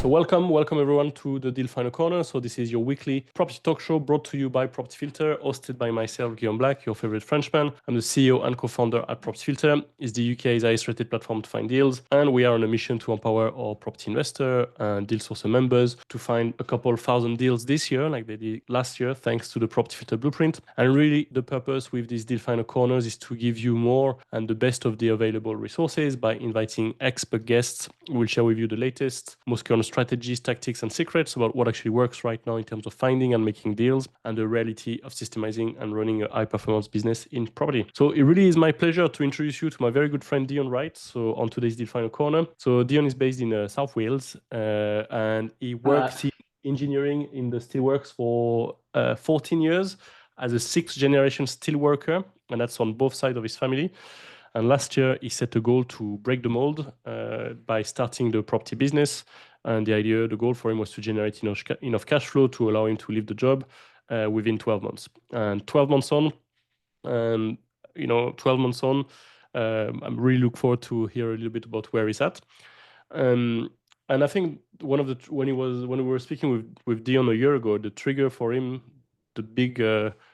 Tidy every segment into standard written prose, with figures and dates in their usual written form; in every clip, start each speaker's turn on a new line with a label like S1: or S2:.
S1: So welcome everyone to the Deal Final Corner. So this is your weekly property talk show brought to you by Property Filter, hosted by myself, Guillaume Black, your favorite Frenchman. I'm the CEO and co-founder at Property Filter. It's the UK's highest rated platform to find deals, and we are on a mission to empower our property investor and deal sourcer members to find a couple thousand deals this year, like they did last year, thanks to the Property Filter blueprint. And really, the purpose with these Deal Final Corners is to give you more and the best of the available resources by inviting expert guests who will share with you the latest, most current strategies, tactics, and secrets about what actually works right now in terms of finding and making deals and the reality of systemizing and running a high-performance business in property. So it really is my pleasure to introduce you to my very good friend Dion Wright. So on today's Deal Final Corner. So Dion is based in South Wales and he works in engineering in the steelworks for 14 years as a sixth-generation steelworker, and that's on both sides of his family. And last year, he set a goal to break the mold by starting the property business. And the goal for him was to generate enough cash flow to allow him to leave the job within 12 months. And 12 months on, I'm really look forward to hear a little bit about where he's at. And I think when we were speaking with Dion a year ago, the trigger for him, the big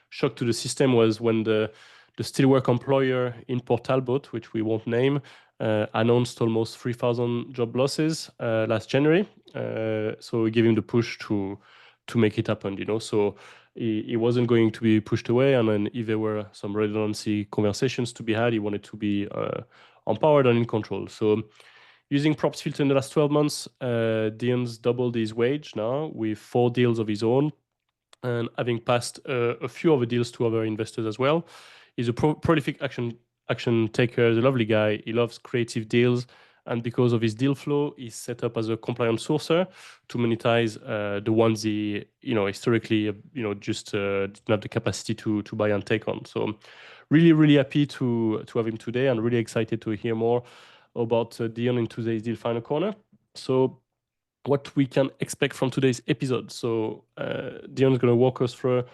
S1: shock to the system was when the steelwork employer in Port Talbot, which we won't name, announced almost 3,000 job losses last January. So we gave him the push to make it happen, So he wasn't going to be pushed away. And then if there were some redundancy conversations to be had, he wanted to be empowered and in control. So using Property Filter in the last 12 months, Dion's doubled his wage now with 4 deals of his own, and having passed a few other deals to other investors as well. He's a prolific action taker, he's a lovely guy. He loves creative deals. And because of his deal flow, he's set up as a compliant sourcer to monetize the ones he, historically, just didn't have the capacity to buy and take on. So really, really happy to have him today and really excited to hear more about Dion in today's Deal Final Corner. So what we can expect from today's episode. So Dion is going to walk us through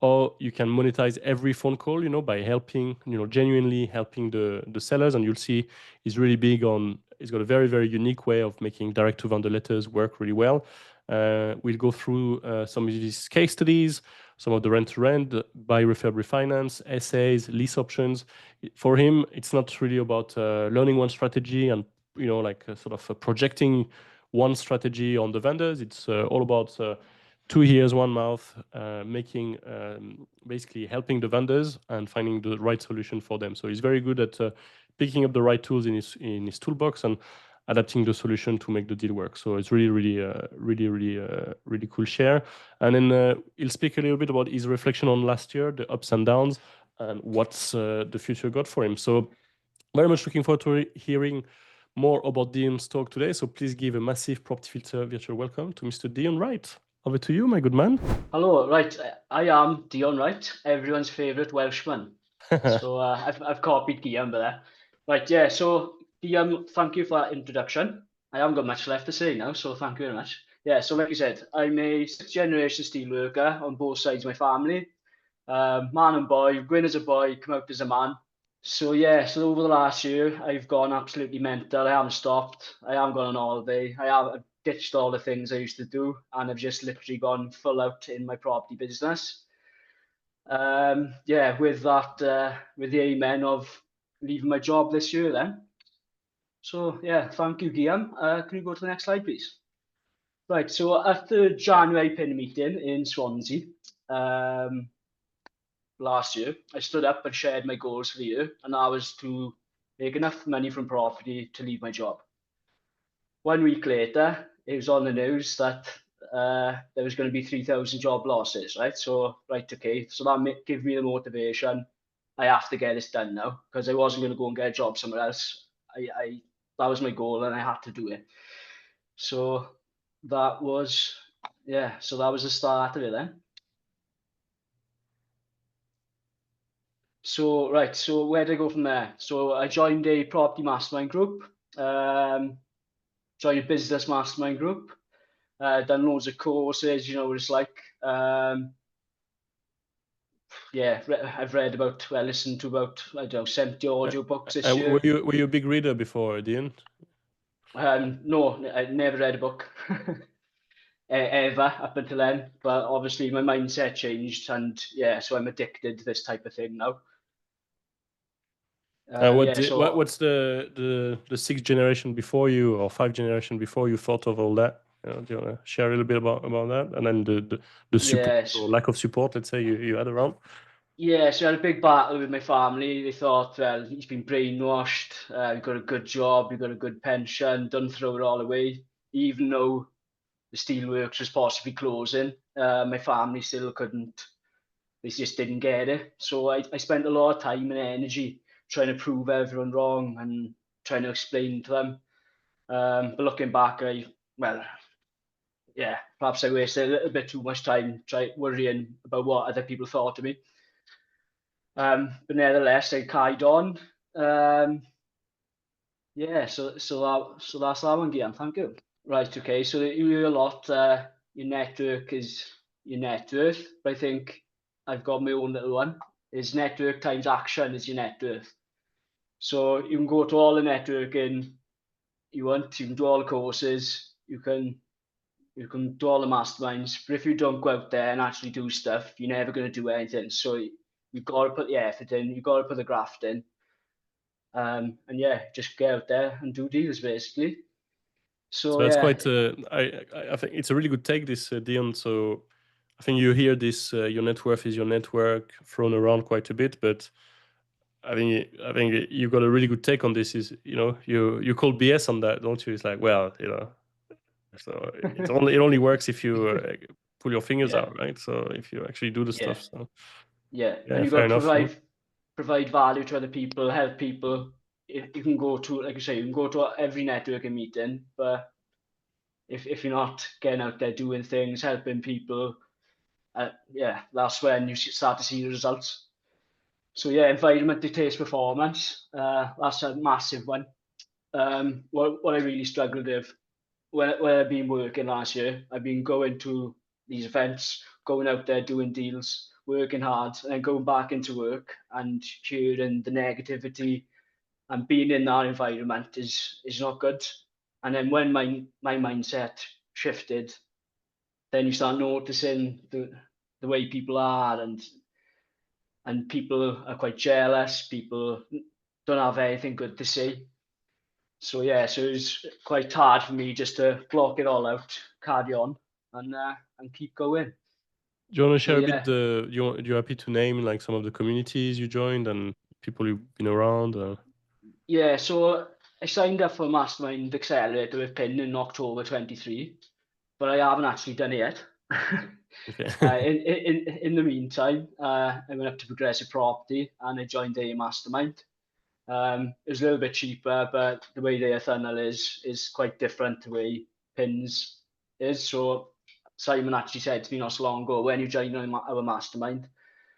S1: how you can monetize every phone call, by helping, genuinely helping the sellers. And you'll see he's really big on, he's got a very, very unique way of making direct to vendor letters work really well. We'll go through some of these case studies, some of the rent-to-rent, buy, refurb, refinance, essays, lease options. For him, it's not really about learning one strategy and, projecting one strategy on the vendors. It's all about 2 ears, 1 mouth, making basically helping the vendors and finding the right solution for them. So he's very good at picking up the right tools in his toolbox and adapting the solution to make the deal work. So it's really cool share. And then he'll speak a little bit about his reflection on last year, the ups and downs, and what's the future got for him. So very much looking forward to hearing more about Dion's talk today. So please give a massive Property Filter virtual welcome to Mr. Dion Wright. Over to you, my good man.
S2: Hello, right. I am Dion Wright, everyone's favourite Welshman. So I've copied Guillaume there. Right, yeah, so Guillaume, thank you for that introduction. I haven't got much left to say now, so thank you very much. Yeah, so like you said, I'm a 6th-generation steelworker on both sides of my family. Man and boy, going as a boy, come out as a man. So yeah, so over the last year, I've gone absolutely mental. I haven't stopped. I haven't gone on holiday. I've ditched all the things I used to do, and I've just literally gone full out in my property business. Yeah, with that, with the amen of leaving my job this year then. So yeah, thank you, Guillaume. Can you go to the next slide, please? Right, so at the January PIN meeting in Swansea, last year, I stood up and shared my goals for the year, and that was to make enough money from property to leave my job. 1 week later, it was on the news that there was going to be 3,000 job losses, right? So, right, okay, so that gave me the motivation. I have to get this done now because I wasn't going to go and get a job somewhere else. That was my goal, and I had to do it. So that was, yeah, so that was the start of it then. So, right, so where did I go from there? So I joined a property mastermind group, joined a business mastermind group, done loads of courses, what it's like. Yeah, I've read about, listened to about, I don't know, 70 audio books this year.
S1: Were you a big reader before, Dion?
S2: No, I never read a book ever up until then. But obviously, my mindset changed, and yeah, so I'm addicted to this type of thing now. Yeah, so
S1: What's the sixth generation before you or five generation before you thought of all that? Do you want to share a little bit about that, and then the support
S2: yes,
S1: or lack of support, let's say you had around?
S2: yeah, so I had a big battle with my family. They thought, well, he's been brainwashed. You've got a good job, you've got a good pension. Don't throw it all away, even though the steelworks was possibly closing. My family still couldn't. They just didn't get it. So I spent a lot of time and energy trying to prove everyone wrong and trying to explain to them. But looking back, well, yeah, perhaps I wasted a little bit too much time worrying about what other people thought of me. But nevertheless, I carried on. Um, yeah, so that's that one, Guillaume. Thank you. Right, okay. So you hear a lot. Your network is your net worth. But I think I've got my own little one. Is network times action is your net worth. So you can go to all the networking you want. You can do all the courses. You can do all the masterminds. But if you don't go out there and actually do stuff, you're never going to do anything. So you've got to put the effort in. You've got to put the graft in. And yeah, just get out there and do deals basically.
S1: So
S2: So
S1: that's
S2: yeah,
S1: quite. I think it's a really good take, this Dion. So I think you hear this. Your net worth is your network thrown around quite a bit, but I think you got a really good take on this. Is you call BS on that, don't you? It's like, well, so it only works if you pull your fingers
S2: yeah,
S1: out, right? So if you actually do the
S2: yeah,
S1: stuff. So
S2: yeah.
S1: yeah,
S2: And you
S1: fair
S2: got to
S1: enough.
S2: provide value to other people, help people. You can go to, like I say, you can go to every networking meeting, but if you're not getting out there doing things, helping people, yeah, that's when you start to see the results. So yeah, environment dictates performance. That's a massive one. What I really struggled with when I've been working last year, I've been going to these events, going out there doing deals, working hard, and then going back into work and hearing the negativity and being in that environment is not good. And then when my mindset shifted, then you start noticing the way people are, and people are quite jealous. People don't have anything good to say. So yeah, so it was quite hard for me just to block it all out, carry on, and keep going.
S1: Do you want to
S2: So
S1: share a bit
S2: yeah,
S1: you're happy to name like some of the communities you joined and people you've been around?
S2: yeah. So I signed up for Mastermind Accelerator with PIN in October 23, but I haven't actually done it yet.
S1: Okay.
S2: In the meantime, I went up to Progressive Property and I joined a mastermind. It was a little bit cheaper, but the way their funnel is quite different to the way Pins is. So Simon actually said to me not so long ago, when you join our mastermind,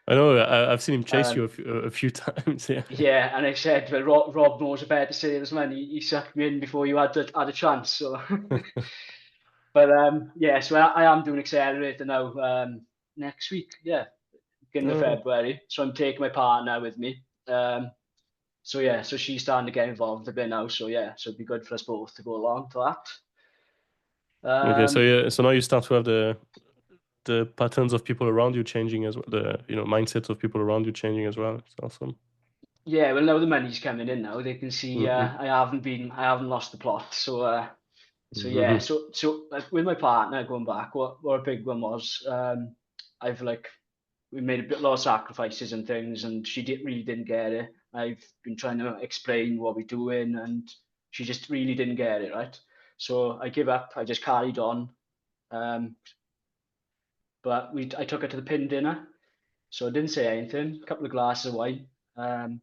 S1: I know I've seen him chase you
S2: um,
S1: a few times. Yeah.
S2: yeah, and I said, well, Rob knows a better salesman. He sucked me in before you had a chance. So, but yeah, so I am doing Accelerator now next week. Yeah, beginning of
S1: Oh,
S2: February. So I'm taking my partner with me. So yeah, so she's starting to get involved a bit now. So yeah, so it'd be good for us both to go along to that.
S1: okay. So yeah, so now you start to have the patterns of people around you changing as well. The mindsets of people around you changing as well. It's awesome.
S2: Yeah, well now the money's coming in now. They can see
S1: Mm-hmm.
S2: I haven't lost the plot. So yeah,
S1: Mm-hmm.
S2: so with my partner going back, what a big one was, I've like we made a lot of sacrifices and things, and she really didn't get it. I've been trying to explain what we're doing, and she just really didn't get it, right? So I give up. I just carried on. Um, but I took her to the pin dinner, so I didn't say anything. A couple of glasses of wine,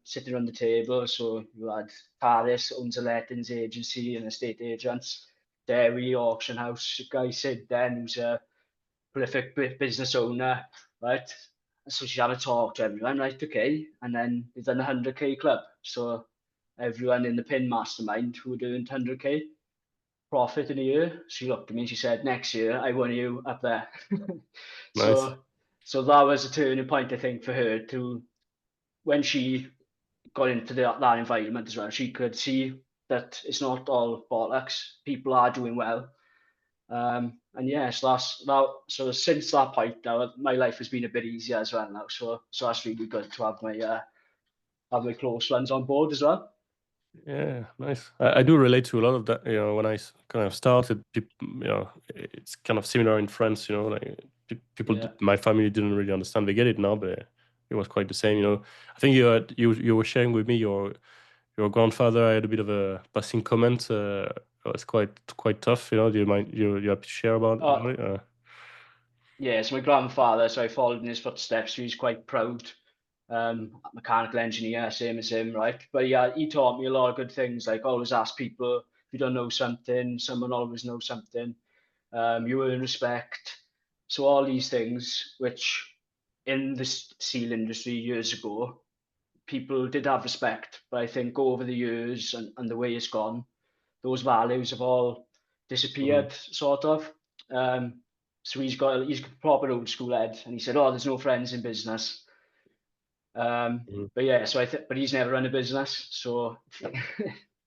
S2: sitting around the table. So you had Paris, owns a lettings agency and estate agents, Derry auction house, a guy Sid then, who's a prolific business owner, right? So she's had a talk to everyone, right? Okay. And then they've done the 100K club. So everyone in the pin mastermind who were doing 100K profit in a year, she looked at me and she said, next year, I want you up there.
S1: Nice.
S2: so so that was a turning point, I think, for her to when she got into that environment as well. She could see. that it's not all bollocks. People are doing well. And yeah, so that's now. So since that point, now my life has been a bit easier as well now. So that's really good to have my close friends on board as well.
S1: Yeah, nice. I do relate to a lot of that. When I kind of started, it's kind of similar in France. Like people,
S2: Yeah.
S1: my family didn't really understand. They get it now, but it was quite the same. I think you were sharing with me your grandfather had a bit of a passing comment. It was quite tough. Do you mind? You happy to share about
S2: Oh,
S1: it?
S2: yeah. So my grandfather, so I followed in his footsteps. He's quite proud. Mechanical engineer, same as him, right? But yeah, he taught me a lot of good things, like always ask people if you don't know something. Someone always knows something. You earn respect. So all these things, which in the steel industry years ago, people did have respect, but I think over the years and the way it's gone, those values have all
S1: Mhm.
S2: disappeared, sort of. Um, so he's proper old school head, and he said, "Oh, there's no friends in business."
S1: Mhm.
S2: But yeah, but he's never run a business, so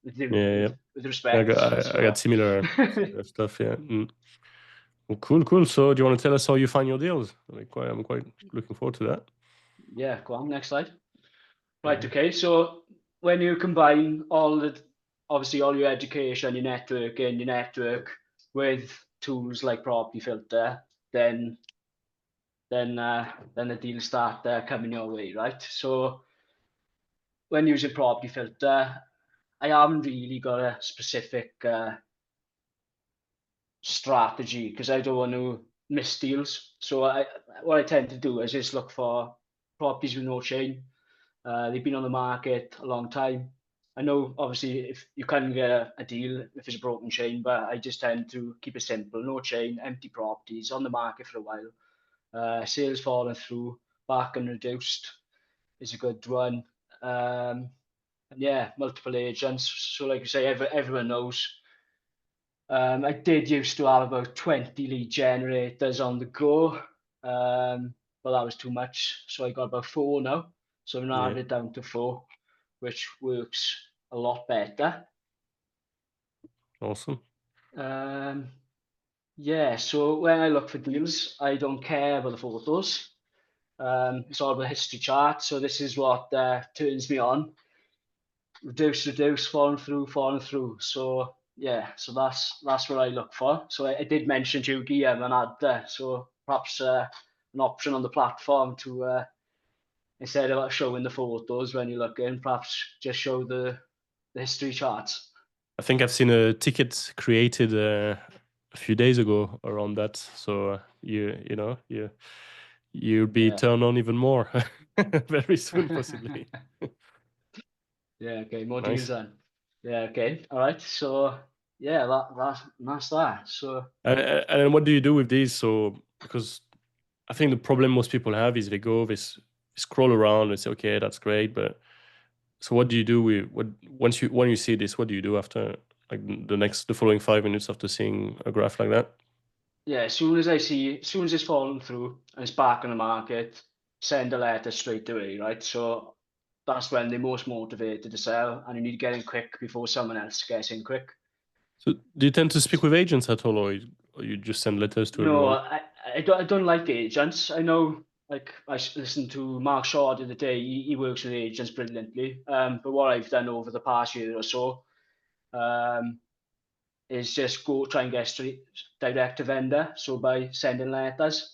S1: Yeah, yeah.
S2: with
S1: I
S2: respect.
S1: got I, I
S2: So
S1: got similar stuff. Yeah. Well, cool, cool. So, do you want to tell us how you find your deals? I'm quite looking forward to that.
S2: yeah, go on, next slide. Right,
S1: Mhm.
S2: okay. So when you combine obviously all your education, your networking, your network with tools like Property Filter, then then the deals start coming your way, right? So when using Property Filter, I haven't really got a specific strategy because I don't want to miss deals. So what I tend to do is just look for properties with no chain. They've been on the market a long time. I know obviously if you can get a deal if it's a broken chain, but I just tend to keep it simple. No chain, empty properties on the market for a while. Sales falling through, back and reduced is a good one. And yeah, multiple agents. So like you say, everyone knows. I did used to have about 20 lead generators on the go, but that was too much. So I got about four now. So I've
S1: Yeah,
S2: narrowed it down to four, which works a lot better.
S1: awesome.
S2: Um, yeah, so when I look for deals, I don't care about the photos. It's all about history chart. So this is what turns me on. Reduce, falling through, falling through. So yeah, so that's what I look for. So I did mention to you Guillaume and ad there. So perhaps an option on the platform to instead of showing the photos when you're looking, perhaps just show the history charts.
S1: I think I've seen a ticket created a few days ago around that. So you'll be
S2: Yeah.
S1: turned on even more very soon, possibly.
S2: Yeah, okay, more deals
S1: Nice.
S2: then. Yeah, okay. All right. So yeah, that's that. So
S1: And then what do you do with these? So because I think the problem most people have is they scroll around and say, okay, that's great, but so what do you do with what when you see this? What do you do after like the following 5 minutes after seeing a graph like that?
S2: yeah, as soon as it's fallen through and it's back on the market, send a letter straight away, right? So that's when they're most motivated to sell, and you need to get in quick before someone else gets in quick.
S1: So do you tend to speak with agents at all, or you just send letters to
S2: No,
S1: everyone?
S2: I don't like agents. I know, like listened to Mark Shaw the other day. He works with agents brilliantly. But what I've done over the past year or so, um, is just go try and get straight direct to vendor. So by sending letters.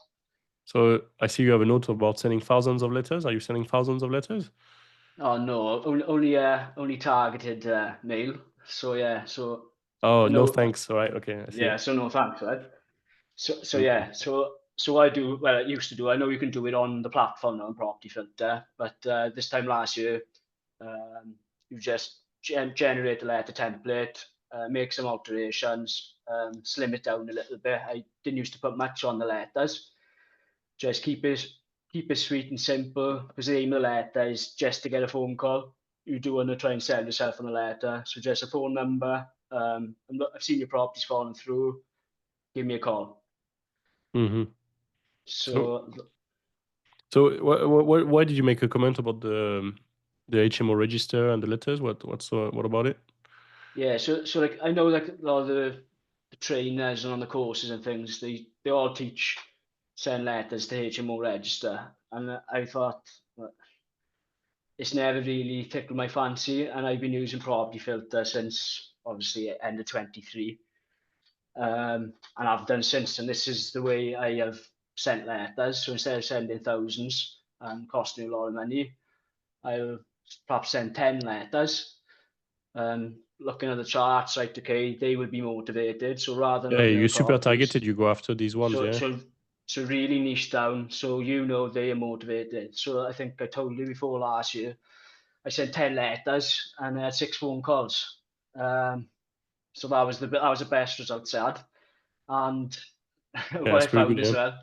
S1: So I see you have a note about sending thousands of letters. Are you sending thousands of letters?
S2: Oh no, only targeted mail. So yeah, so
S1: Oh,
S2: I
S1: no
S2: know.
S1: thanks. All right, okay, I see.
S2: Yeah, so no thanks, right? So
S1: Mhm.
S2: yeah, so I do. Well, I used to do. I know you can do it on the platform now on Property Filter, but this time last year, um, you just generate a letter template, make some alterations, slim it down a little bit. I didn't used to put much on the letters. Just keep it sweet and simple because the aim of the letter is just to get a phone call. You do want to try and sell yourself on the letter, so just a phone number. I've seen your properties falling through. Give me a call.
S1: Mhm. So
S2: So
S1: so why did you make a comment about the HMO register and the letters? What about it?
S2: Yeah, so like I know like a lot of the trainers and on the courses and things, they all teach send letters to HMO register, and I thought well, it's never really tickled my fancy, and I've been using property filter since obviously end of 23, and I've done since, and this is the way I have sent letters. So instead of sending thousands and costing you a lot of money, I'll perhaps send 10 letters. Looking at the charts, right, okay, they would be motivated. So rather than
S1: Yeah,
S2: looking
S1: you're
S2: at
S1: super
S2: properties,
S1: targeted. You go after these ones.
S2: so
S1: Yeah.
S2: so so really niche down, so you know they are motivated. So I think I told you before last year, I sent 10 letters and I had 6 phone calls. Um, so that was the best results I had. And
S1: Yeah,
S2: what
S1: that's
S2: I
S1: pretty
S2: found
S1: good.
S2: as
S1: Yeah.
S2: well,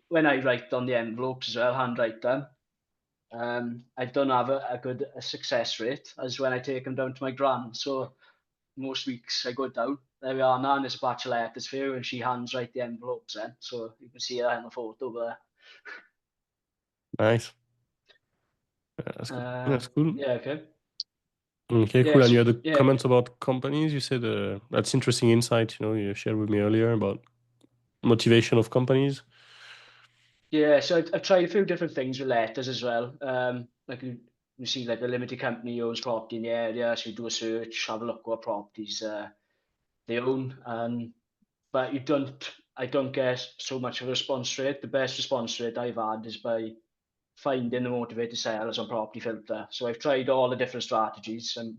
S2: when I write on the envelopes as well, handwrite them, I don't have a good success rate as when I take them down to my gran. So most weeks I go down. There we are now, and there's a batch of letters for you, and she hands write the envelopes then. So you can see that in the photo there.
S1: Nice. Yeah, that's cool. That's cool.
S2: Yeah, okay.
S1: Okay,
S2: Yeah,
S1: cool. And
S2: so
S1: you had a
S2: yeah,
S1: comment about companies. You said that's interesting insight. You shared with me earlier about motivation of companies.
S2: yeah. So I've tried a few different things with letters as well. Like you see, like a limited company owns property in the area, so you do a search, have a look what properties they own, and but you don't. I don't get so much of a response rate. The best response rate I've had is by finding the motivated sellers on property filter. So I've tried all the different strategies, and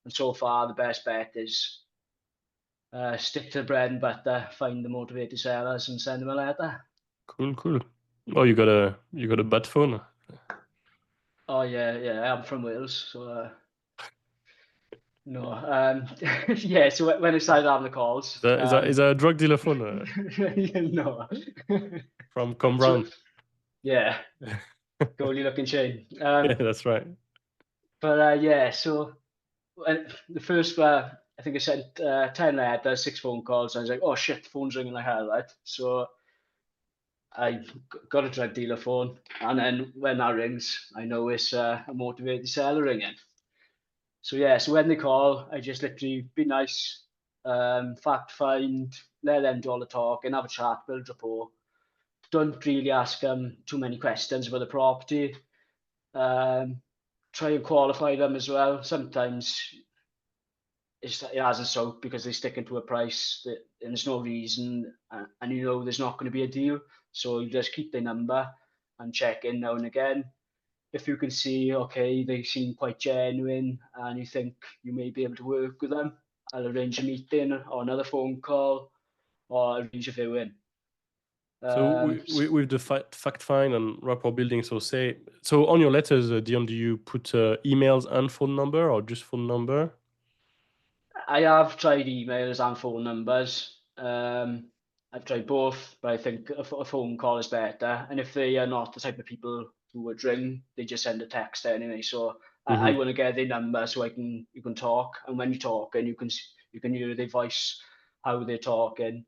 S2: so far the best bet is stick to the bread and butter, find the motivated sellers, and send them a letter.
S1: Cool, cool. Oh, you got a bat phone.
S2: Oh yeah, yeah. I'm from Wales, so no. Yeah. So when I started having the
S1: Is
S2: calls,
S1: that is that is that a drug dealer phone
S2: no.
S1: from Com
S2: So
S1: Brown?
S2: yeah, goalie looking chain.
S1: Yeah, that's right.
S2: But yeah, so the first, I think I sent 10 letters, 6 phone calls, and I was like, oh shit, the phone's ringing like hell, right? So I got a drug dealer phone, and then when that rings, I know it's a motivated seller ringing. So yeah, so when they call, I just literally be nice, fact find, let them do all the talk, and have a chat, build rapport. Don't really ask them too many questions about the property. Um, Try and qualify them as well. Sometimes it hasn't sold because they're sticking to a price that, and there's no reason, and you know there's not going to be a deal. So you just keep their number and check in now and again. If you can see, okay, they seem quite genuine, and you think you may be able to work with them, I'll arrange a meeting or another phone call or arrange a viewing.
S1: So with the fact find and rapport building, so on your letters, Dion, do you put emails and phone number or just phone number?
S2: I have tried emails and phone numbers. I've tried both, but I think a phone call is better. And if they are not the type of people who would ring, they just send a text anyway. So I
S1: Mm-hmm.
S2: want to get their number so I can you can talk, and when you talk, and you can hear their voice, how they're talking,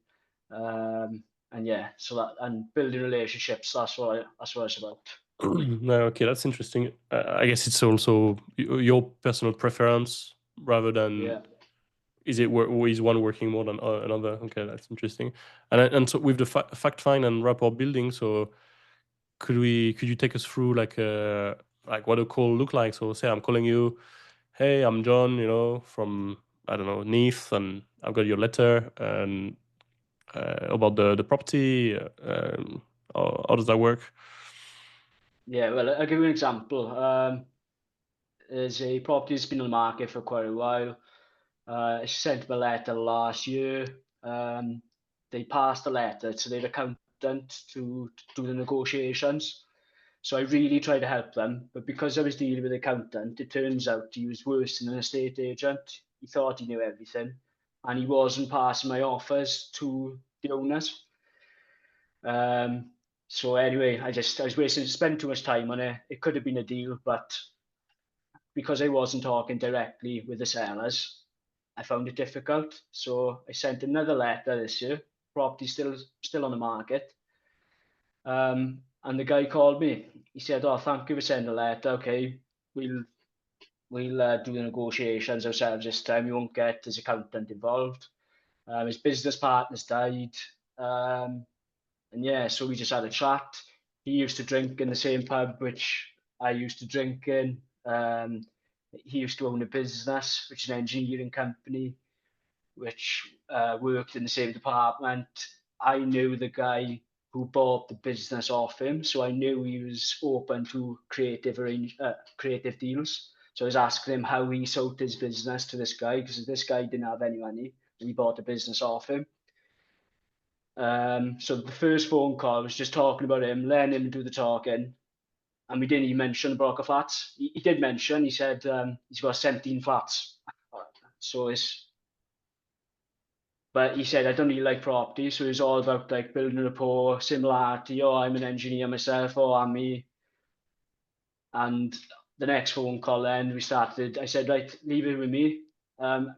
S2: and yeah, so that and building relationships. That's what it's about.
S1: No, okay, that's interesting. I guess it's also your personal preference rather than
S2: Yeah.
S1: is one working more than another. Okay, that's interesting. And so with the fact find and rapport building, so could you take us through like what a call look like? So say I'm calling you, hey, I'm John, from I don't know Neath, and I've got your letter and about the property. How does that work?
S2: Yeah, well, I'll give you an example. There's a property that's been on the market for quite a while. I sent them a letter last year. They passed the letter to their accountant to do the negotiations. So I really tried to help them, but because I was dealing with the accountant, it turns out he was worse than an estate agent. He thought he knew everything, and he wasn't passing my offers to the owners. Um, so anyway, I was wasting spending too much time on it. It could have been a deal, but because I wasn't talking directly with the sellers, I found it difficult. So I sent another letter this year. Property still on the market. And the guy called me. He said, "Oh, thank you for sending a letter. Okay, we'll we'll do the negotiations ourselves this time. We won't get his accountant involved. His business partner's died. And yeah, so we just had a chat. He used to drink in the same pub which I used to drink in. He used to own a business, which is an engineering company, which worked in the same department. I knew the guy who bought the business off him, so I knew he was open to creative deals. So I was asking him how he sold his business to this guy, because this guy didn't have any money and he bought the business off him. So the first phone call was just talking about him, letting him do the talking, and we didn't even mention the block of flats. He did mention, he said he's got 17 flats. So it's, but he said I don't really like property, so it's all about like building rapport, similarity. Oh, I'm an engineer myself. Oh, I'm me. And the next phone call, then we started. I said, right, leave it with me,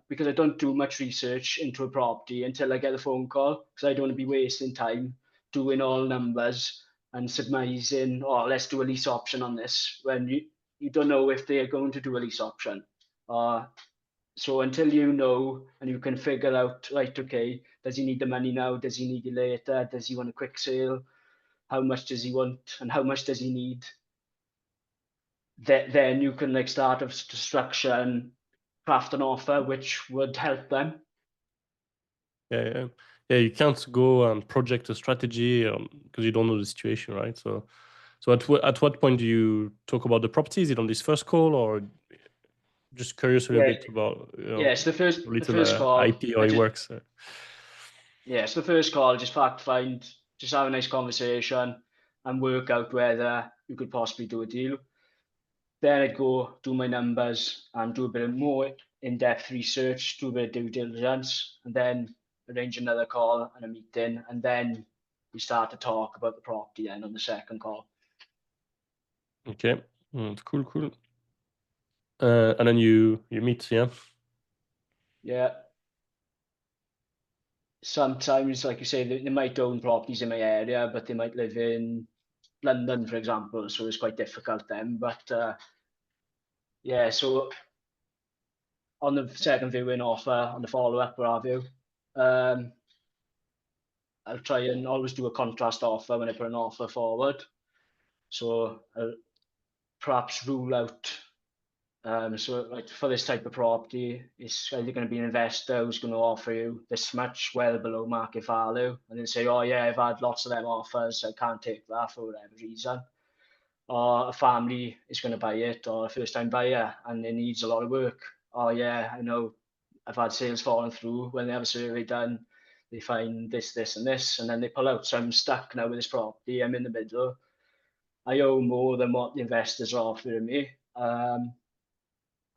S2: because I don't do much research into a property until I get the phone call, because I don't want to be wasting time doing all numbers and surmising, oh, let's do a lease option on this, when you don't know if they're going to do a lease option. So until you know and you can figure out, right, okay, does he need the money now? Does he need it later? Does he want a quick sale? How much does he want and how much does he need? Then you can like start to structure and craft an offer which would help them.
S1: Yeah. You can't go and project a strategy because you don't know the situation, right? So at what point do you talk about the property? Is it on this first call, or just curious a little
S2: Yeah,
S1: bit about
S2: yeah. It's
S1: a
S2: the
S1: little
S2: first call.
S1: IP how it works?
S2: Yeah, it's the first call. Just fact find, just have a nice conversation, and work out whether you could possibly do a deal. Then I'd go do my numbers and do a bit of more in-depth research, do a bit of due diligence, and then arrange another call and a meeting, and then we start to talk about the property then on the second call.
S1: Okay, cool. And then you meet, yeah.
S2: Yeah. Sometimes, like you say, they might own properties in my area, but they might live in London, for example, so it's quite difficult then. But yeah, so on the second viewing offer, on the follow-up, what have you, I'll try and always do a contrast offer when I put an offer forward. So I'll perhaps rule out, so like for this type of property, it's either going to be an investor who's going to offer you this much well below market value, and then say, oh yeah, I've had lots of them offers, I can't take that for whatever reason. Or a family is going to buy it, or a first time buyer, and it needs a lot of work. Oh yeah, I know, I've had sales falling through when they have a survey done, they find this and this, and then they pull out. So I'm stuck now with this property, I'm in the middle, I owe more than what the investors are offering me,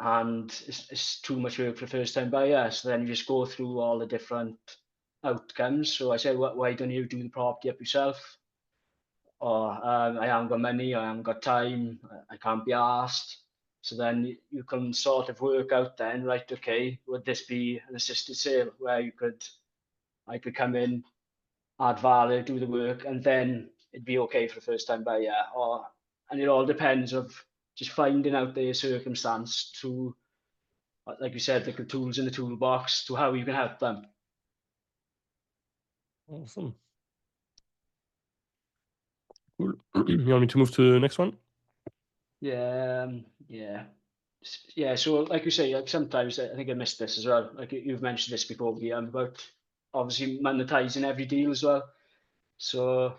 S2: and it's too much work for a first time buyer. So then you just go through all the different outcomes. So I said, why don't you do the property up yourself? Or I haven't got money, I haven't got time, I can't be asked. So then you can sort of work out then, right, okay, would this be an assisted sale where I could come in, add value, do the work, and then it'd be okay for a first time buyer? Or, and it all depends of just finding out their circumstance to, like you said, the tools in the toolbox to how you can help them.
S1: Awesome. Cool. You want me to move to the next one?
S2: Yeah. So like you say, like sometimes I think I missed this as well. Like you've mentioned this before, Guillaume, about obviously monetizing every deal as well. So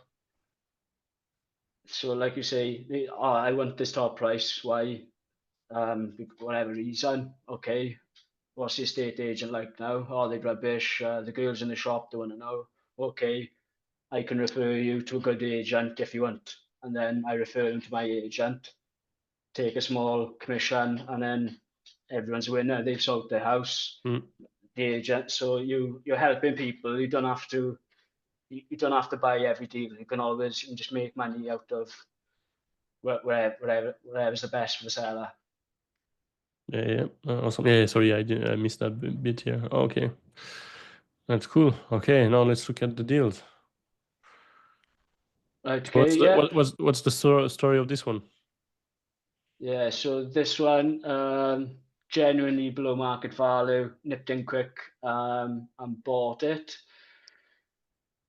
S2: like you say, oh, I want this top price. Why? Whatever reason. Okay. What's the estate agent like now? Oh, they're rubbish. The girls in the shop, they want to know. Okay, I can refer you to a good agent if you want. And then I refer them to my agent, take a small commission, and then everyone's a winner. They've sold their house, the agent. So you're helping people. You don't have to buy every deal. You can just make money out of wherever's the best for the seller.
S1: Yeah. Awesome. Yeah, sorry, I missed that bit here. Okay. That's cool. Okay, now let's look at the deals.
S2: Right,
S1: So
S2: okay, yeah.
S1: what's the story of this one?
S2: Yeah, so this one, genuinely below market value, nipped in quick, and bought it.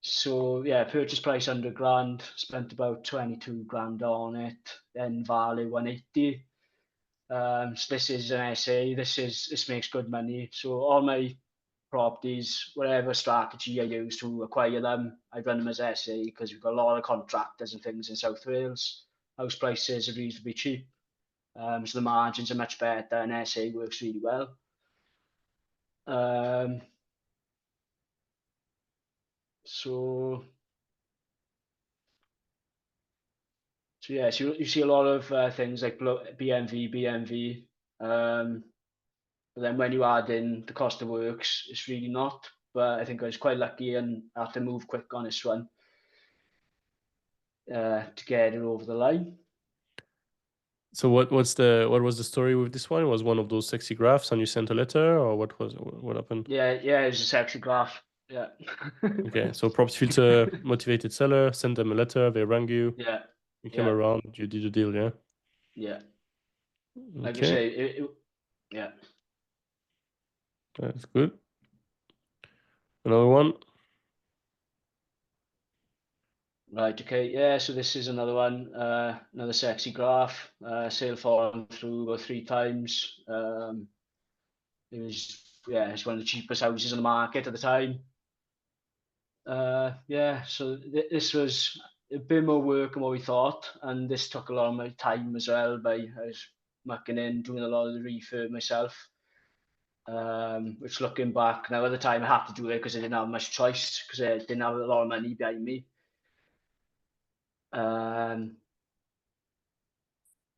S2: So yeah, purchase price 100 grand, spent about 22 grand on it, then value 180. So this is an SA. This makes good money. So all my properties, whatever strategy I use to acquire them, I run them as SA because we've got a lot of contractors and things in South Wales. House prices are reasonably cheap, so the margins are much better, and SA works really well. So yeah, so you see a lot of things like BMV. But then when you add in the cost of works, it's really not. But I think I was quite lucky and had to move quick on this one to get it over the line.
S1: So what was the story with this one? It was one of those sexy graphs, and you sent a letter, or what happened?
S2: Yeah, it was a sexy graph. Yeah.
S1: Okay, so property filter motivated seller, send them a letter, they rang you,
S2: Yeah,
S1: you came
S2: yeah,
S1: around, you did a deal, yeah.
S2: yeah. Like I
S1: Okay,
S2: say, yeah.
S1: that's good. Another one.
S2: Right, okay, yeah, so this is another one, another sexy graph. Sale fallen through about 3 times. It was, yeah, it's one of the cheapest houses on the market at the time. Yeah, so this was a bit more work than what we thought, and this took a lot of my time as well. I was mucking in, doing a lot of the refurb myself. Which looking back now, at the time I had to do it because I didn't have much choice because I didn't have a lot of money behind me. Um,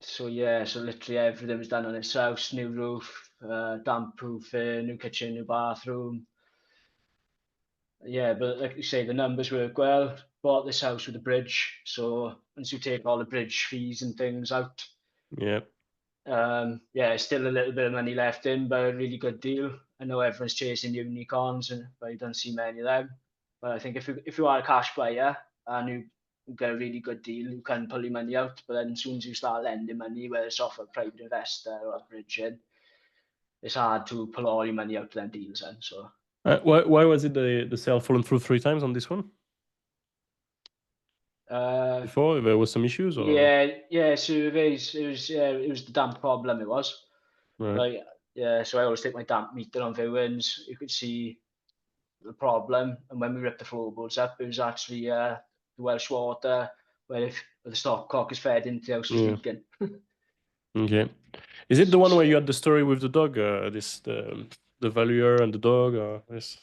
S2: so yeah, so literally everything was done on this house: new roof, damp proofing, new kitchen, new bathroom. Yeah, but like you say, the numbers work well. Bought this house with a bridge, so once you take all the bridge fees and things out,
S1: Yeah.
S2: yeah, still a little bit of money left in, but a really good deal. I know everyone's chasing unicorns, but you don't see many of them. But I think if you are a cash buyer and you get a really good deal, you can pull your money out. But then as soon as you start lending money, whether it's off a private investor or a bridging, it's hard to pull all your money out to them deals. And so
S1: Why was it the sale fallen through 3 times on this one?
S2: uh,
S1: Before there was some issues, or
S2: yeah. So it was the damp problem. It was
S1: right?
S2: like yeah. So I always take my damp meter on viewings. You could see the problem. And when we ripped the floorboards up, it was actually the Welsh water where the stopcock is fed into the house was
S1: Yeah.
S2: leaking.
S1: Okay. Is it the one where
S2: So,
S1: you had the story with the dog? This the valuer and the dog, or this?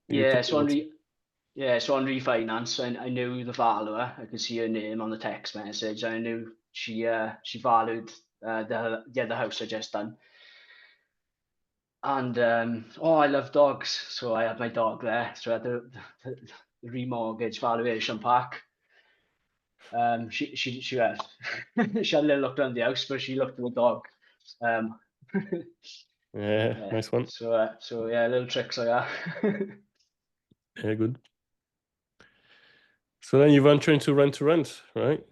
S1: Can you tell
S2: yeah,
S1: me
S2: so
S1: about it?
S2: on refinance, I knew the valuer. I could see her name on the text message. I knew she valued the other house I just done. And oh, I love dogs, so I had my dog there. So I had the remortgage valuation pack. She had she had a little look around the house, but she looked at the dog. Um,
S1: Yeah,
S2: yeah.
S1: nice one.
S2: So yeah, little tricks like that.
S1: Yeah, good. So then you venture into rent to rent, right?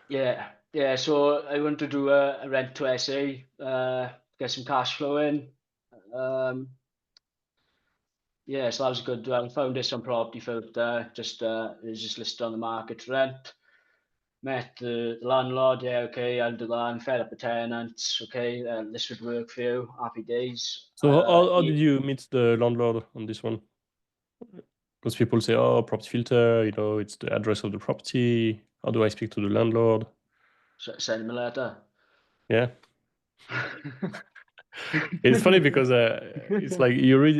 S2: Yeah, yeah. So I want to do a rent to SA, get some cash flow in. Um, yeah, so that was good. I found this on Property Filter. It was just listed on the market to rent. Met the landlord. Yeah, okay, I'll do that. I'm fed up with tenants. Okay, this would work for you. Happy days.
S1: So how did you meet the landlord on this one? Because people say, oh, property filter, it's the address of the property. How do I speak to the landlord?
S2: Send him a letter.
S1: Yeah. It's funny because it's like you read,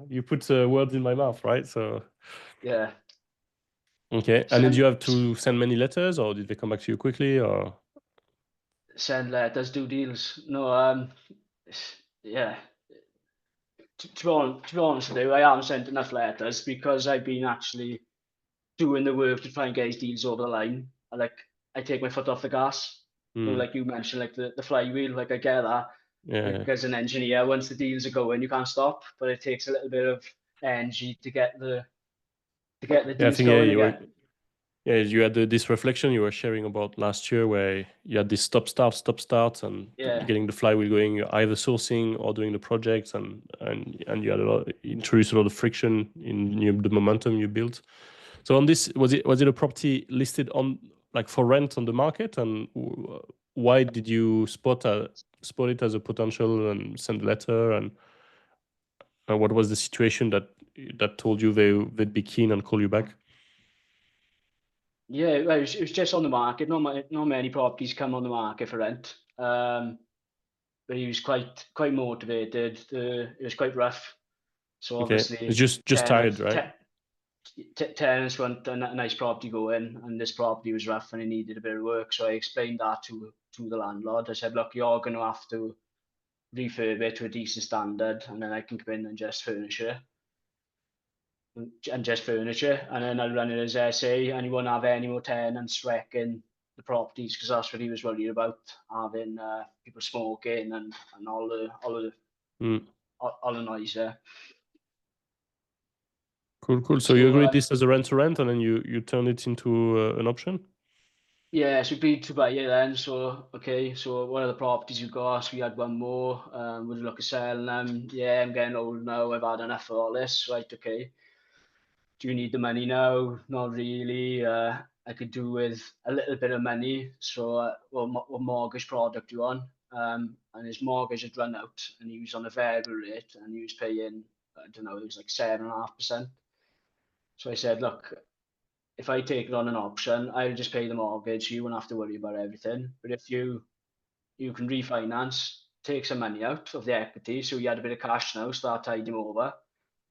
S1: you put words in my mouth, right? So,
S2: Yeah,
S1: okay. And did you
S2: send
S1: have to send many letters, or did they come back to you quickly, or?
S2: send letters, do deals. No, yeah. To be honest with you, I haven't sent enough letters because I've been actually doing the work to try and get these deals over the line. I take my foot off the gas.
S1: Hmm.
S2: Like you mentioned, like the flywheel. Like I get that.
S1: Yeah.
S2: Like as an engineer, once the deals are going, you can't stop. But it takes a little bit of energy to get the
S1: Yeah, I
S2: deals
S1: think, yeah,
S2: going again.
S1: Yeah, you had this reflection you were sharing about last year where you had this stop start, and
S2: Yeah.
S1: getting the flywheel going, you're either sourcing or doing the projects, and you had introduced a lot of friction in the momentum you built. So on this, was it a property listed on like for rent on the market, and why did you spot it as a potential and send a letter, and what was the situation that told you they'd be keen and call you back?
S2: Yeah, well, it was just on the market. Not many properties come on the market for rent. But he was quite motivated. It was quite rough. So
S1: Okay, it's
S2: obviously,
S1: just tired, right?
S2: tenants want a nice property going, and this property was rough and it needed a bit of work. So I explained that to the landlord. I said, look, you're going to have to refurb it to a decent standard, and then I can come in and just furnish it. And just furniture, and then I'll run it as SA, and he won't have any more tenants wrecking the properties, because that's what he was worried about, having people smoking and
S1: Mm.
S2: all the noise there.
S1: Cool. So you
S2: So
S1: agreed this as a rent to rent, and then you turned it into an option.
S2: yeah, so agreed to buy it then. So okay, so what are the properties you got? So we had one more. Would you look at selling them? Yeah, I'm getting old now. I've had enough of all this. Right, okay. Do you need the money now? Not really. I could do with a little bit of money. So, what mortgage product you on? And his mortgage had run out, and he was on a variable rate, and he was paying, I don't know, it was like 7.5%. So I said, look, if I take it on an option, I'll just pay the mortgage. You won't have to worry about everything. But if you can refinance, take some money out of the equity, so you had a bit of cash now, start tiding him over,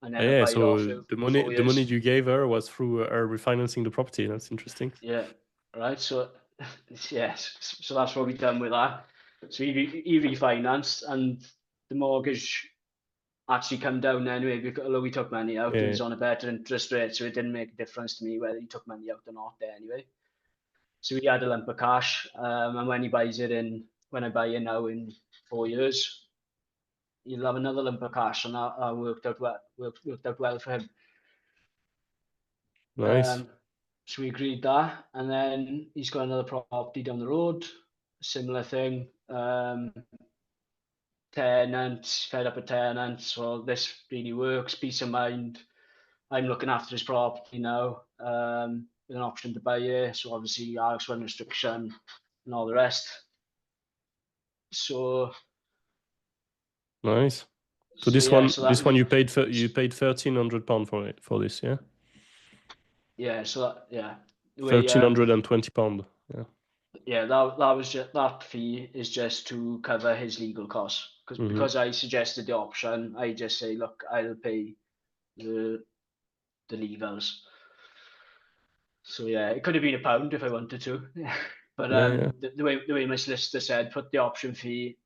S2: and then I'll
S1: Yeah.
S2: buy it off
S1: So
S2: you
S1: the
S2: in
S1: money
S2: 4 years.
S1: you gave her was through her refinancing the property. That's interesting.
S2: Yeah, right. So yes, so that's what we've done with that. So he refinanced, and the mortgage actually come down anyway, because although we took money out, it
S1: Yeah.
S2: was on a better interest rate, so it didn't make a difference to me whether he took money out or not anyway. So he had a lump of cash, and when he buys it when I buy it now in 4 years, he'll have another lump of cash, and that worked out well for him.
S1: Nice.
S2: Um, so we agreed that, and then he's got another property down the road, similar thing. Tenants, fed up with tenants, so this really works. Peace of mind. I'm looking after his property now, with an option to buy it. So obviously, Alex one restriction and all the rest. So
S1: Nice. So
S2: so yeah, so that
S1: this one you paid £1,300 for it for this, yeah.
S2: yeah, so that yeah, the way
S1: 1,320 pound. Yeah.
S2: yeah, that was just, that fee is just to cover his legal costs,
S1: Mm-hmm.
S2: because I suggested the option. I just say, look, I'll pay the legals. So yeah, it could have been £1 if I wanted to. But
S1: Yeah.
S2: the way my solicitor said, put the option fee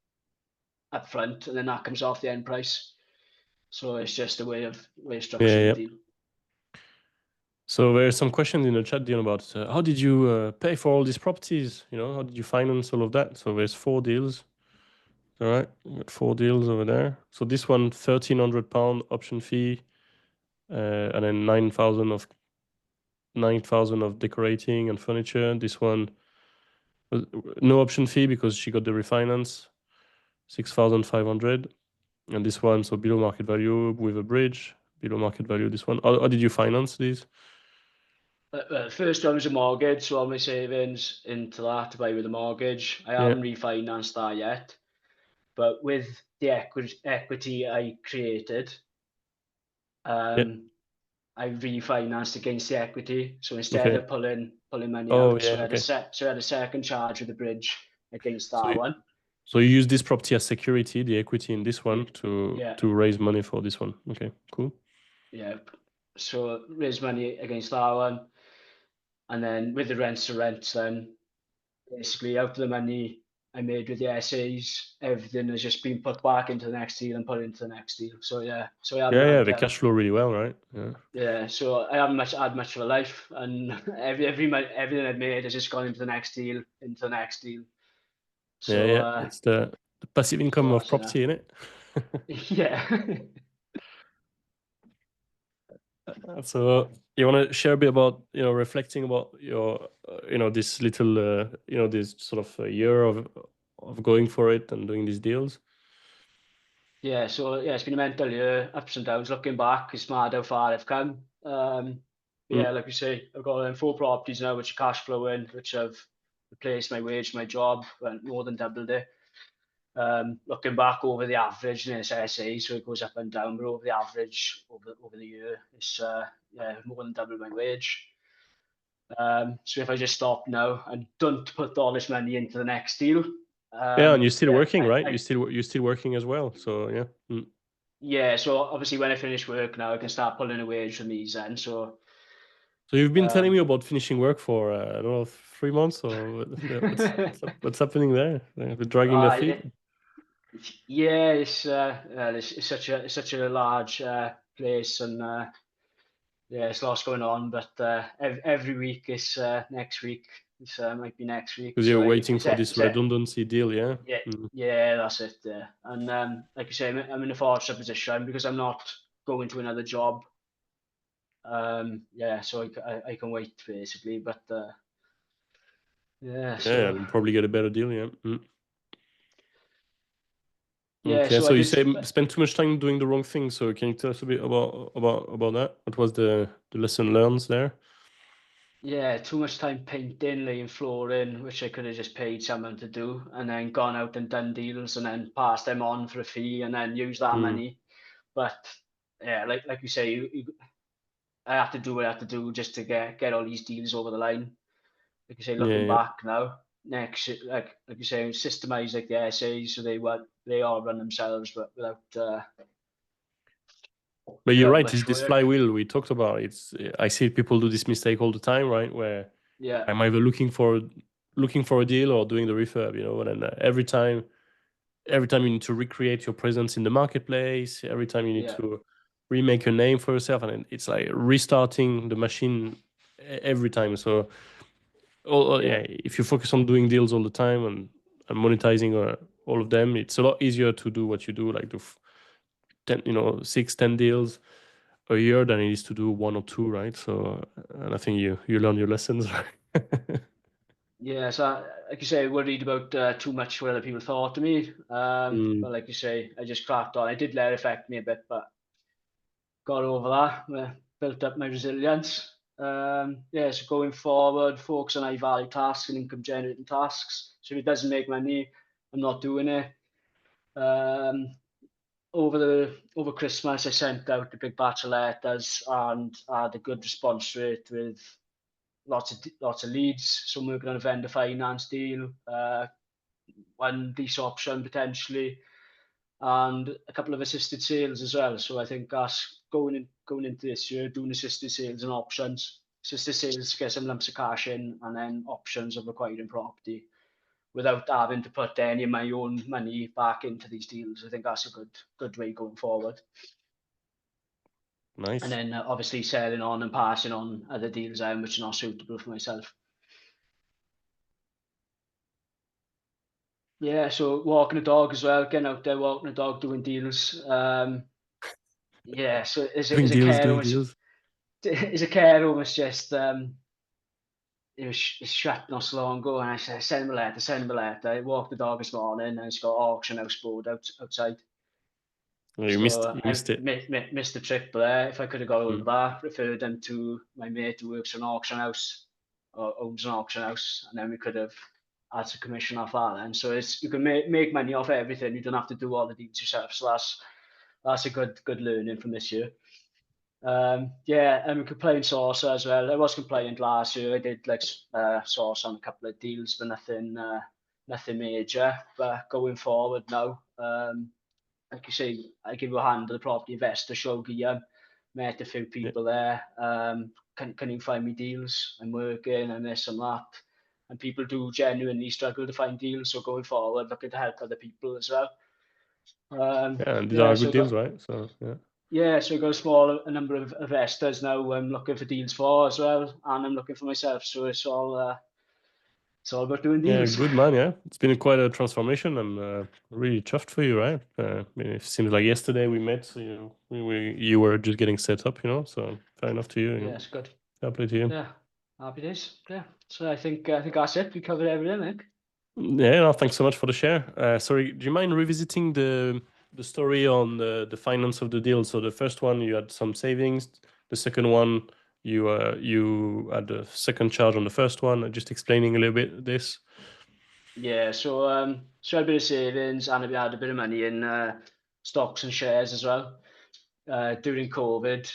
S2: up front, and then that comes off the end price. So it's just a way of
S1: Yeah.
S2: structuring the
S1: Yeah.
S2: deal.
S1: So there are some questions in the chat, Dion, about how did you pay for all these properties? You know, how did you finance all of that? So there's 4 deals. All right, we got 4 deals over there. So this one, £1,300 option fee, and then 9,000 of decorating and furniture. This one, no option fee because she got the refinance, 6,500. And this one, so below market value with a bridge, below market value. This one, how did you finance these?
S2: First one was a mortgage, so all my savings into that to buy with a mortgage. I
S1: Yeah,
S2: haven't refinanced that yet, but with the equity I created,
S1: yeah,
S2: I refinanced against the equity. So instead
S1: okay.
S2: of pulling money
S1: Oh,
S2: out, so
S1: yeah, okay.
S2: I had a second charge with the bridge against
S1: So
S2: that one.
S1: so you use this property as security, the equity in this one,
S2: Yeah,
S1: to raise money for this one. Okay, cool.
S2: yeah. So raise money against that one, and then with the rents to rent, then basically out of the money I made with the SAs, everything has just been put back into the next deal and put into the next deal. So yeah, so I haven't
S1: Yeah,
S2: had
S1: the cash flow really well, right? Yeah.
S2: yeah, so I haven't had much of a life, and everything I've made has just gone into the next deal, into the next deal. So
S1: Yeah. It's the passive income
S2: so
S1: of
S2: that's it.
S1: property, in it.
S2: Yeah.
S1: So You want to share a bit about, reflecting about your, this little, this sort of a year of going for it and doing these deals?
S2: Yeah, so yeah, it's been a mental year, ups and downs. Looking back, it's mad how far I've come. Yeah,
S1: Mm.
S2: like you say, I've got 4 properties now which are cash flowing, which have replaced my wage, my job, and more than doubled it. Looking back over the average in this SA, so it goes up and down, but over the average over the year, it's yeah, more than double my wage. So if I just stop now and don't put all this money into the next deal,
S1: Yeah, and you're still
S2: yeah,
S1: working, right? You're still working as well. So yeah. Mm.
S2: yeah. So obviously when I finish work now, I can start pulling a wage from these then. So
S1: So you've been telling
S2: um,
S1: me about finishing work for I don't know, 3 months, or what's happening there? They're dragging their
S2: uh,
S1: feet.
S2: yeah, it's such a large place, and yeah, it's lots going on. But every week is next week. It's might be next week.
S1: Because
S2: So
S1: you're
S2: like
S1: waiting for this redundancy deal, yeah?
S2: yeah,
S1: Mm.
S2: yeah, that's it. Yeah, and like you say, I'm in a fortunate position because I'm not going to another job. Yeah, so I can wait basically. But yeah,
S1: Yeah,
S2: so
S1: and probably get a better deal, yeah. Mm.
S2: yeah,
S1: Okay,
S2: so
S1: so
S2: I
S1: you
S2: did.
S1: say spend too much time doing the wrong thing. So can you tell us a bit about that? What was the lesson learned there?
S2: Yeah, too much time painting, laying flooring, which I could have just paid someone to do, and then gone out and done deals, and then passed them on for a fee, and then use that
S1: Mm.
S2: money. But yeah, like you say, I have to do what I have to do just to get all these deals over the line. Like you say,
S1: Yeah,
S2: looking
S1: yeah.
S2: back now, next like you say, systemize like the SAs so they all run themselves, but
S1: But you're
S2: without
S1: right.
S2: much
S1: This
S2: work.
S1: flywheel we talked about. I see people do this mistake all the time, right? Where
S2: Yeah,
S1: I'm either looking for a deal or doing the refurb, and then every time you need to recreate your presence in the marketplace, every time you need
S2: yeah,
S1: to remake a name for yourself, and then it's like restarting the machine every time. So,
S2: yeah.
S1: yeah, if you focus on doing deals all the time and monetizing all of them, it's a lot easier to do what you do, like do 10, 6, 10 deals a year than it is to do one or two, right? So, and I think you learn your lessons, right?
S2: Yeah, so like you say, worried about too much what other people thought of me.
S1: Mm.
S2: But like you say, I just cracked on. I did let it affect me a bit, but got over that. Built up my resilience. Yeah, so going forward, focus on high value tasks and income generating tasks. So if it doesn't make money, I'm not doing it. Um, over Christmas, I sent out a big batch of letters and had a good response rate with lots of leads. Some working on a vendor finance deal. One lease option potentially, and a couple of assisted sales as well. So I think us going into this year doing assisted sales and options. Assisted sales get some lumps of cash in, and then options of acquiring property without having to put any of my own money back into these deals. I think that's a good way going forward. And
S1: Nice.
S2: then obviously selling on and passing on other deals which are not suitable for myself. Yeah, so walking the dog as well, getting out there, walking the dog, doing deals. Yeah, so
S1: Doing
S2: as a
S1: deals,
S2: care
S1: doing
S2: home,
S1: deals.
S2: as a care home, it's just it was shut not so long ago, and I said send him a letter, send him a letter. I walked the dog this morning, and it's got auction house board outside.
S1: Oh, you
S2: So
S1: missed you
S2: I
S1: missed it.
S2: missed the trick there. If I could have got hold
S1: Mm.
S2: of that, referred them to my mate who works for an auction house or owns an auction house, and then we could have had some commission off that. And so it's you can make money off everything. You don't have to do all the deeds yourself. So that's a good learning from this year. Yeah, and complaint source as well. I was compliant last year. I did like source on a couple of deals, but nothing major. But going forward now, like you say, I give you a hand to the property investor show Guillaume. Met a few
S1: Yeah,
S2: people there. Can you find me deals? I'm working and this and that. And people do genuinely struggle to find deals. So going forward, looking to help other people as well.
S1: yeah, and these
S2: Yeah,
S1: are
S2: so
S1: good deals, right? So yeah.
S2: I got a number of investors now. I'm looking for deals for as well, and I'm looking for myself. So it's all It's all about doing
S1: Yeah,
S2: deals.
S1: good man. Yeah, it's been quite a transformation. I'm really chuffed for you, right? I mean, it seems like yesterday we met, so you were just getting set up, So fair enough to you.
S2: Yeah, it's good.
S1: Fair play to you.
S2: Yeah, happy days. Yeah. So I think that's it. We covered everything, I think.
S1: Yeah, no, thanks so much for the share. Sorry, do you mind revisiting the story on the finance of the deal? So the first one, you had some savings. The second one, you had a second charge on the first one. Just explaining a little bit this.
S2: Yeah, so I had a bit of savings and I had a bit of money in stocks and shares as well during COVID.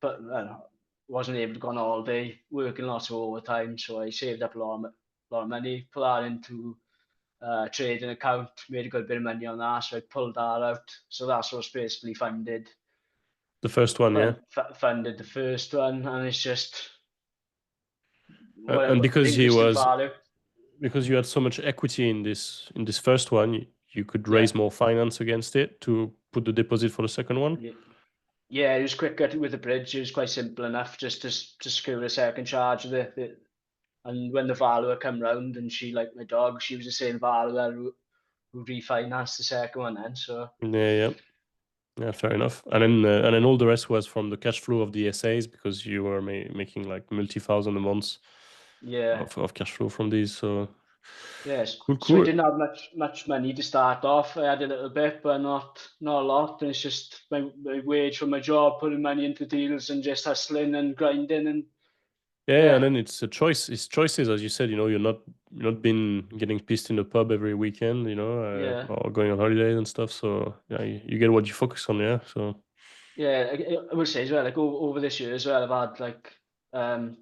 S2: But wasn't able to go on holiday, working lots of overtime, so I saved up a lot of money, put that into trading account, made a good bit of money on that, so I pulled that out. So that's what's basically
S1: The first one, yeah.
S2: funded the first one, and it's just
S1: And
S2: whatever the interesting value.
S1: because you had so much equity in this first one, you could
S2: Yeah,
S1: raise more finance against it to put the deposit for the second one.
S2: yeah, yeah. It was quick with the bridge. It was quite simple enough just to secure a second charge of it. And when the valuer come round and she liked my dog, she was the same valuer who refinanced the second one then. So
S1: Yeah, yeah. Yeah, fair enough. And then all the rest was from the cash flow of the SAs because you were making like multi-thousand a month
S2: yeah,
S1: of cash flow from these. So
S2: yes.
S1: cool,
S2: So I
S1: cool.
S2: didn't have much money to start off. I had a little bit, but not a lot. And it's just my wage from my job, putting money into deals and just hustling and grinding and
S1: Yeah, and
S2: yeah,
S1: then it's a choice. It's choices, as you said. You're not been getting pissed in the pub every weekend.
S2: yeah.
S1: Or going on holidays and stuff. So yeah, you get what you focus on. Yeah. So
S2: Yeah, I would say as well, like over this year as well, I've had like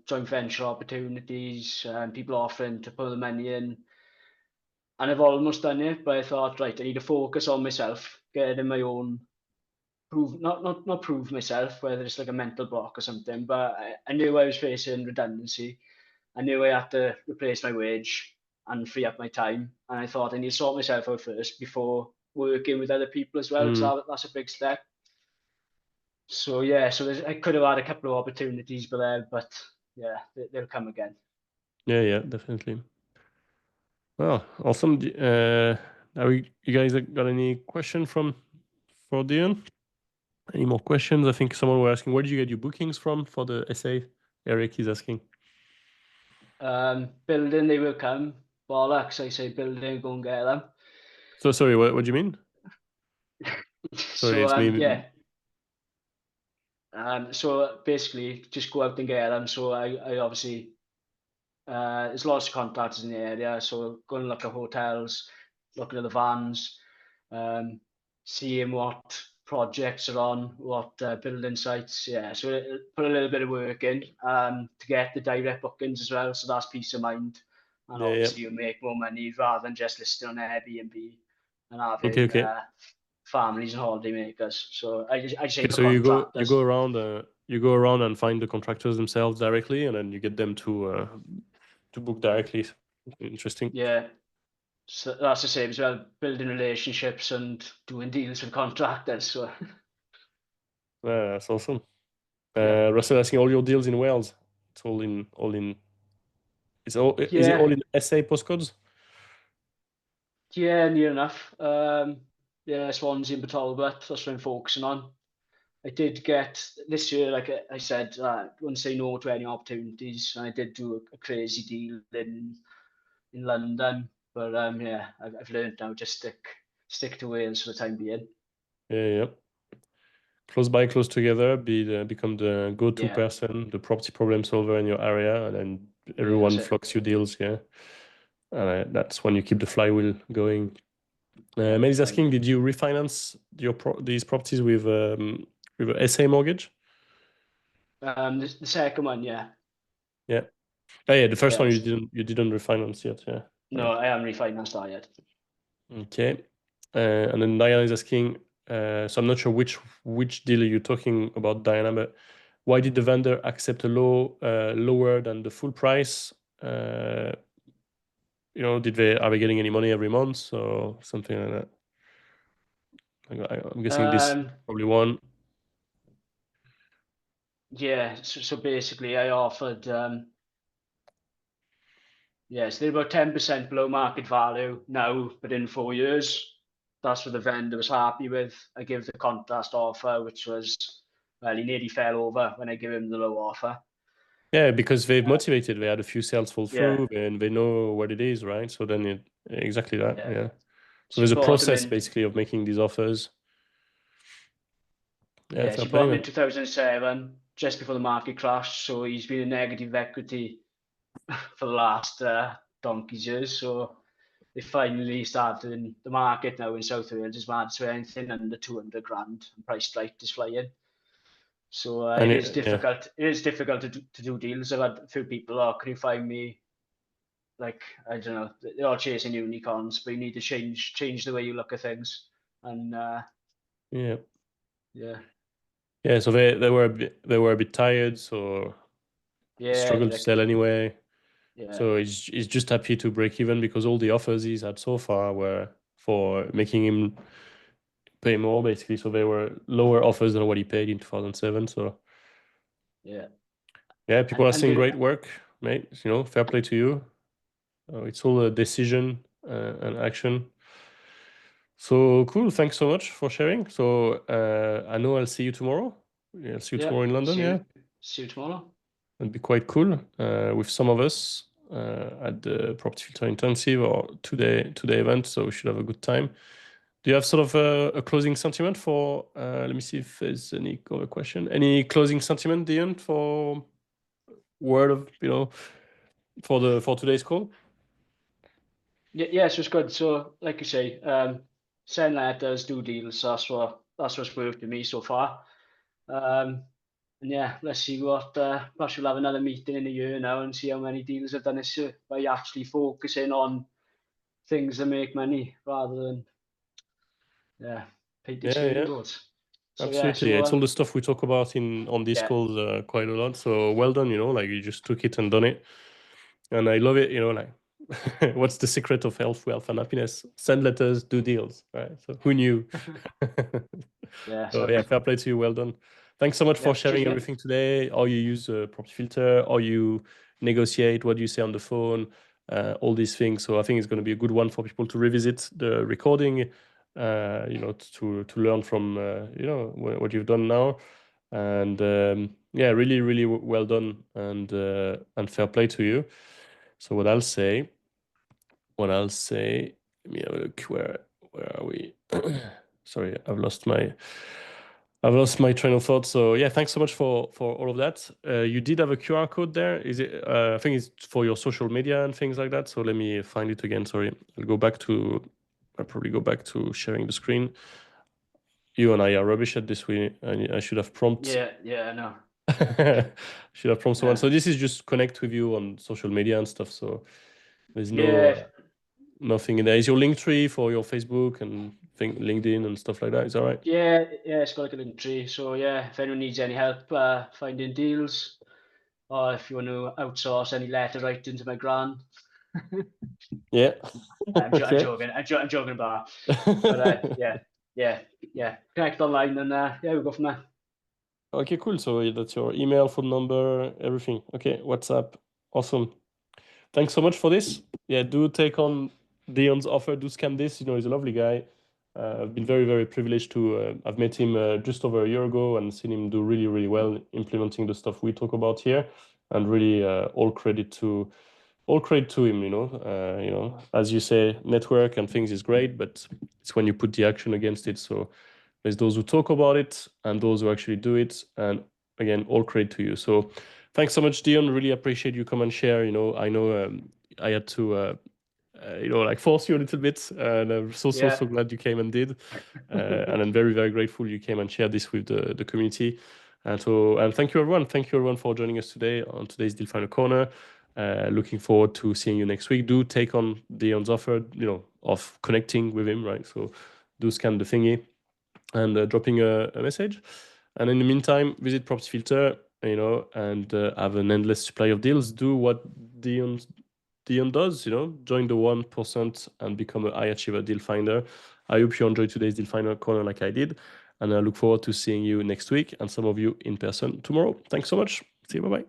S2: joint venture opportunities, people offering to put the money in, and I've almost done it, but I thought, right, I need to focus on myself, get in my own prove, not prove myself, whether it's like a mental block or something, but I knew I was facing redundancy. I knew I had to replace my wage and free up my time, and I thought I need to sort myself out first before working with other people as well, because
S1: mm,
S2: that's a big step. So yeah, I could have had a couple of opportunities, but yeah, they'll come again.
S1: yeah, yeah, definitely. Well, awesome. Are you guys got any question for Dion? Any more questions? I think someone were asking, where did you get your bookings from for the essay? Eric is asking.
S2: Building, they will come. Bollocks, I say building, go and get them.
S1: So sorry, what do you mean? Sorry,
S2: So
S1: it's me.
S2: yeah, so basically just go out and get them. So I obviously there's lots of contractors in the area, so go and look at hotels, looking at the vans, um, seeing what projects are on, what building sites. Yeah, so put a little bit of work in to get the direct bookings as well. So that's peace of mind, and
S1: Yeah, yeah.
S2: obviously you make more money rather than just listing on Airbnb and
S1: Okay,
S2: having
S1: okay.
S2: families and holiday makers. So I just aim
S1: Okay,
S2: for
S1: so
S2: contractors.
S1: you go around and find the contractors themselves directly, and then you get them to book directly. Interesting.
S2: Yeah, so that's the same as well, building relationships and doing deals with contractors. So
S1: Yeah, that's awesome.
S2: yeah,
S1: Russell asking all your deals in Wales. It's all in. Is it all
S2: yeah,
S1: in SA postcodes?
S2: yeah, near enough. Yeah, Swansea and Talbot. That's what I'm focusing on. I did get this year, like I said, wouldn't say no to any opportunities. And I did do a crazy deal in London, but yeah, I've learned now just stick to Wales for the time being.
S1: Yeah, yeah. Close by, close together, become the go-to
S2: Yeah,
S1: person, the property problem solver in your area, and then
S2: yeah, that's
S1: everyone
S2: it.
S1: flocks you deals. Yeah, and that's when you keep the flywheel going.
S2: Yeah,
S1: Mary's
S2: I
S1: asking,
S2: agree.
S1: did you refinance these properties with a SA mortgage?
S2: The second one, yeah,
S1: Yeah. Oh, yeah, the first one
S2: yeah.
S1: you didn't refinance yet. Yeah.
S2: No,
S1: Right.
S2: I haven't refinanced that yet.
S1: Okay. And then Diana is asking, so I'm not sure which deal you're talking about, Diana, but why did the vendor accept a lower than the full price? Uh, are they getting any money every month or something like that? I'm guessing this
S2: Um,
S1: probably one.
S2: yeah, so basically I offered Yeah, so they're about 10% below market value now, but in 4 years, that's what the vendor was happy with. I gave the contrast offer, which was, well, he nearly fell over when I gave him the low offer.
S1: Yeah, because they've motivated. They had a few sales fall
S2: Yeah,
S1: through, and they know what it is, right? So then exactly that.
S2: yeah.
S1: Yeah. So
S2: So we
S1: there's a
S2: bought him
S1: process
S2: in,
S1: basically of making these offers. Yeah,
S2: yeah,
S1: fair
S2: so we
S1: play,
S2: bought him in
S1: man.
S2: 2007, just before the market crashed. So he's been in negative equity for the last donkey's years. So they finally started in the market now in South Wales is mad, so anything under 200 grand and price right is flying. So
S1: And
S2: it is
S1: yeah,
S2: difficult. It is difficult to do deals. I've had a few people, oh, can you find me, like, I don't know, they're all chasing unicorns, but you need to change the way you look at things. And
S1: yeah,
S2: yeah,
S1: yeah. So they were a bit tired, so they
S2: yeah,
S1: struggled to
S2: like,
S1: sell anyway.
S2: yeah,
S1: So he's just happy to break even because all the offers he's had so far were for making him pay more, basically. So they were lower offers than what he paid in 2007. So
S2: yeah.
S1: yeah, people are
S2: And
S1: saying
S2: the,
S1: great work, mate. You know, fair play to you. It's all a decision and action. So cool. Thanks so much for sharing. So I know I'll see you tomorrow. Yeah, I'll see you
S2: yeah,
S1: tomorrow in London.
S2: see
S1: Yeah,
S2: you, see you tomorrow.
S1: it'd be quite cool with some of us at the Property Filter Intensive or today event. So we should have a good time. Do you have sort of a closing sentiment for? Let me see if there's any other question. Any closing sentiment, Dion, for word of for today's call?
S2: Yeah, yeah, so it's good. So, like you say, send letters, do deals. That's what's worked for me so far. Um, and yeah, let's see what. Perhaps we'll have another meeting in a year now and see how many deals I've done this year by actually focusing on things that make money rather than, yeah, painting
S1: Yeah,
S2: screaming
S1: yeah.
S2: boards. So yeah,
S1: Absolutely. Yeah,
S2: so
S1: it's all the stuff we talk about in on these
S2: yeah,
S1: calls quite a lot. So well done, like you just took it and done it. And I love it, like what's the secret of health, wealth, and happiness? Send letters, do deals. Right. So who knew?
S2: yeah.
S1: So
S2: So
S1: yeah, fair play to you. Well done. Thanks so much for
S2: yeah, cheers,
S1: sharing
S2: mate.
S1: everything today. How you use a property filter, how you negotiate, what you say on the phone, all these things. So I think it's going to be a good one for people to revisit the recording, to learn from what you've done now. And yeah, really, really well done and fair play to you. So what I'll say, let me have a look. Where are we? Sorry, I've lost my train of thought. So yeah, thanks so much for all of that. You did have a QR code there. Is it? I think it's for your social media and things like that. So let me find it again. Sorry, I'll probably go back to sharing the screen. You and I are rubbish at this. I should have prompt.
S2: Yeah, yeah, no,
S1: Should have prompt someone.
S2: yeah,
S1: So this is just connect with you on social media and stuff. So there's no
S2: yeah.
S1: nothing in there. Is your link tree for your Facebook and LinkedIn and stuff like that? Is that right?
S2: Yeah, yeah, it's got like a link tree. So yeah, if anyone needs any help finding deals, or if you want to outsource any letter writing to my gran,
S1: Yeah.
S2: I'm
S1: Okay.
S2: joking. I'm joking about that. But yeah, yeah, yeah. Connect online and yeah, we'll go from there.
S1: Okay, cool. So that's your email, phone number, everything. Okay, WhatsApp. Awesome. Thanks so much for this. Yeah, do take on Dion's offer. Do scan this. He's a lovely guy. I've been very, very privileged to. I've met him just over a year ago and seen him do really, really well implementing the stuff we talk about here. And really, all credit to him. As you say, network and things is great, but it's when you put the action against it. So there's those who talk about it and those who actually do it. And again, all credit to you. So thanks so much, Dion. Really appreciate you come and share. I know I had to, like force you a little bit, and I'm so so
S2: Yeah,
S1: so glad you came and did. And I'm very very grateful you came and shared this with the community. And thank you everyone. Thank you everyone for joining us today on today's Deal Finder Corner. Looking forward to seeing you next week. Do take on Dion's offer, of connecting with him, right? So do scan the thingy and dropping a message. And in the meantime, visit Property Filter, and have an endless supply of deals. Do what Dion does, join the 1% and become a high achiever deal finder. I hope you enjoyed today's Deal Finder Corner like I did. And I look forward to seeing you next week and some of you in person tomorrow. Thanks so much. See you. Bye bye.